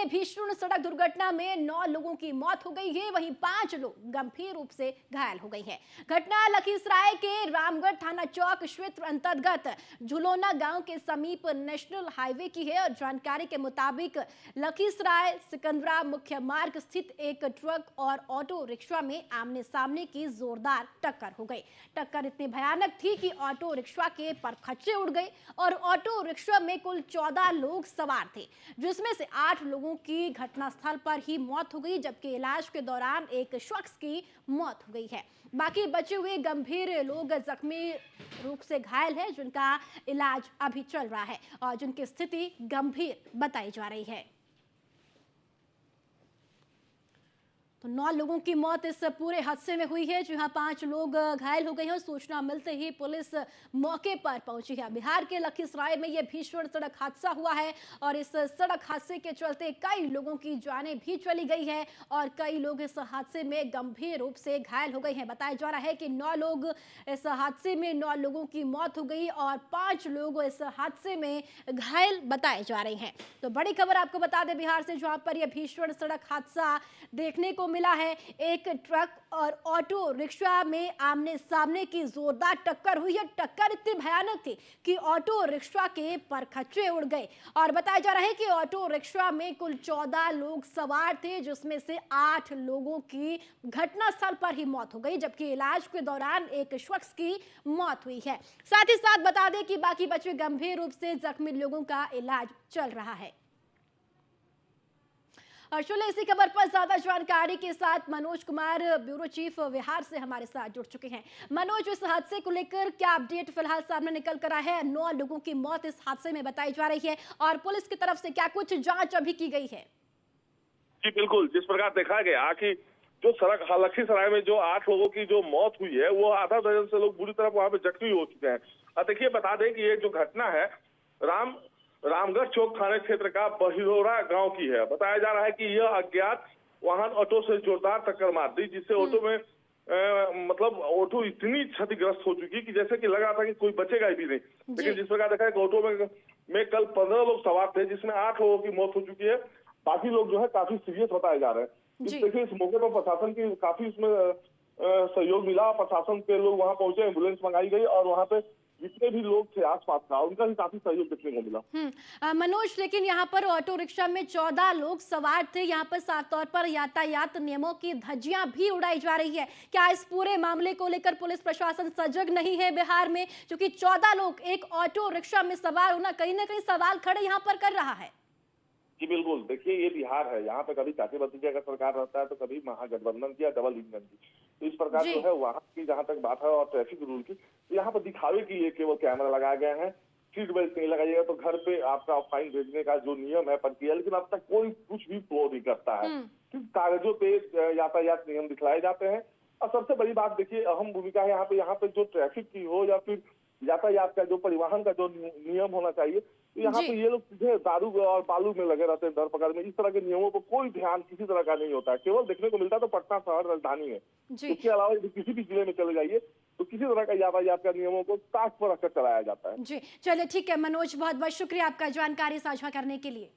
भीषण सड़क दुर्घटना में 9 लोगों की मौत हो गई है, वहीं 5 लोग गंभीर रूप से घायल हो गए हैं। घटना लखीसराय के रामगढ़ थाना चौक क्षेत्र अंतर्गत झुलोना गांव के समीप नेशनल हाईवे की है और जानकारी के मुताबिक लखीसराय सिकंदरा मुख्य मार्ग स्थित एक ट्रक और ऑटो रिक्शा में आमने सामने की जोरदार टक्कर हो गई। टक्कर इतनी भयानक थी कि ऑटो रिक्शा के परखच्चे उड़ गए और ऑटो रिक्शा में कुल 14 लोग सवार थे, जिसमें से 8 लोगों की घटनास्थल पर ही मौत हो गई, जबकि इलाज के दौरान एक शख्स की मौत हो गई है। बाकी बचे हुए गंभीर लोग जख्मी रूप से घायल हैं, जिनका इलाज अभी चल रहा है और जिनकी स्थिति गंभीर बताई जा रही है। तो 9 लोगों की मौत इस पूरे हादसे में हुई है, जहां 5 लोग घायल हो गए हैं। सूचना मिलते ही पुलिस मौके पर पहुंची है। बिहार के लखीसराय में यह भीषण सड़क हादसा हुआ है और इस सड़क हादसे के चलते कई लोगों की जानें भी चली गई है और कई लोग इस हादसे में गंभीर रूप से घायल हो गए हैं। बताया जा रहा है कि 9 लोग इस हादसे में 9 लोगों की मौत हो गई और 5 लोग इस हादसे में घायल बताए जा रहे हैं। तो बड़ी खबर आपको बता दें बिहार से, जहां पर यह भीषण सड़क हादसा देखने को मिला है। एक ट्रक और ऑटो रिक्शा में आमने सामने की जोरदार टक्कर हुई है। टक्कर इतनी भयानक थी कि ऑटो रिक्शा के परखच्चे उड़ गए और बताया जा रहा है कि ऑटो रिक्शा में कुल 14 लोग सवार थे, जिसमें से 8 लोगों की घटनास्थल पर ही मौत हो गई, जबकि इलाज के दौरान एक शख्स की मौत हुई है। साथ ही साथ बता दें कि बाकी बचे गंभीर रूप से जख्मी लोगों का इलाज चल रहा है। और चलिए इसी खबर पर ज्यादा जानकारी के साथ मनोज कुमार, ब्यूरो चीफ बिहार से हमारे साथ जुड़ चुके हैं। मनोज, इस हादसे को लेकर क्या अपडेट फिलहाल सामने निकल कर आया है? 9 लोगों की मौत इस हादसे में बताई जा रही है और पुलिस की तरफ से क्या कुछ जांच अभी की गई है? जी बिल्कुल, जिस प्रकार देखा गया कि जो सड़क लखीसराय में जो 8 लोगों की जो मौत हुई है, वो आधा दर्जन से लोग बुरी तरह वहां पे जख्मी हो चुके हैं। देखिए, बता दें कि ये जो घटना है रामगढ़ चौक थाना क्षेत्र का बहिरोरा गांव की है। बताया जा रहा है कि यह अज्ञात वाहन ऑटो से जोरदार टक्कर मार दी, जिससे ऑटो में मतलब ऑटो इतनी क्षतिग्रस्त हो चुकी कि जैसे कि लग रहा था कि कोई बचेगा ही भी नहीं। लेकिन जिस प्रकार देखा है कि ऑटो में कल 15 लोग सवार थे, जिसमें 8 लोगों की मौत हो चुकी है। बाकी लोग जो है काफी सीरियस बताए जा रहे हैं। देखिए, इस मौके पर प्रशासन की काफी इसमें सहयोग मिला। प्रशासन के लोग वहां पहुंचे, एम्बुलेंस मंगाई गई और वहां पे जितने भी लोग थे आसपास का, उनका भी काफी सहयोग देखने को मिला। मनोज, लेकिन यहाँ पर ऑटो रिक्शा में 14 लोग सवार थे। यहाँ पर साफ तौर पर यातायात नियमों की धज्जियां भी उड़ाई जा रही है। क्या इस पूरे मामले को लेकर पुलिस प्रशासन सजग नहीं है बिहार में? क्योंकि 14 लोग एक ऑटो रिक्शा में सवार होना कहीं ना कहीं सवाल खड़े यहाँ पर कर रहा है। जी बिल्कुल, देखिए ये बिहार है, यहाँ पे कभी चाचे भतीजे का सरकार रहता है तो कभी महागठबंधन की या डबल इंजन की। तो इस प्रकार जो है वहाँ की जहाँ तक बात है और ट्रैफिक रूल की, तो यहाँ पर दिखावे के लिए केवल कैमरा लगाया गया है। सीट बेल्ट नहीं लगाइएगा तो घर पे आपका फाइन भेजने का जो नियम है प्रक्रिया, लेकिन अब तक कोई कुछ भी फॉलो नहीं करता है। सिर्फ कागजों पे यातायात नियम दिखलाए जाते हैं। और सबसे बड़ी बात देखिए, अहम भूमिका है यहाँ पे जो ट्रैफिक की हो या फिर यातायात का जो परिवहन का जो नियम होना चाहिए, तो यहाँ पे ये लोग सीधे दारू और बालू में लगे रहते हैं, दर पकड़ में। इस तरह के नियमों पर कोई ध्यान किसी तरह का नहीं होता है। केवल देखने को मिलता है तो पटना शहर राजधानी है। इसके अलावा यदि किसी भी जिले में चले जाइए तो किसी तरह का यातायात का नियमों को ताक पर रखकर चलाया जाता है। जी चलिए, ठीक है मनोज, बहुत बहुत शुक्रिया आपका जानकारी साझा करने के लिए।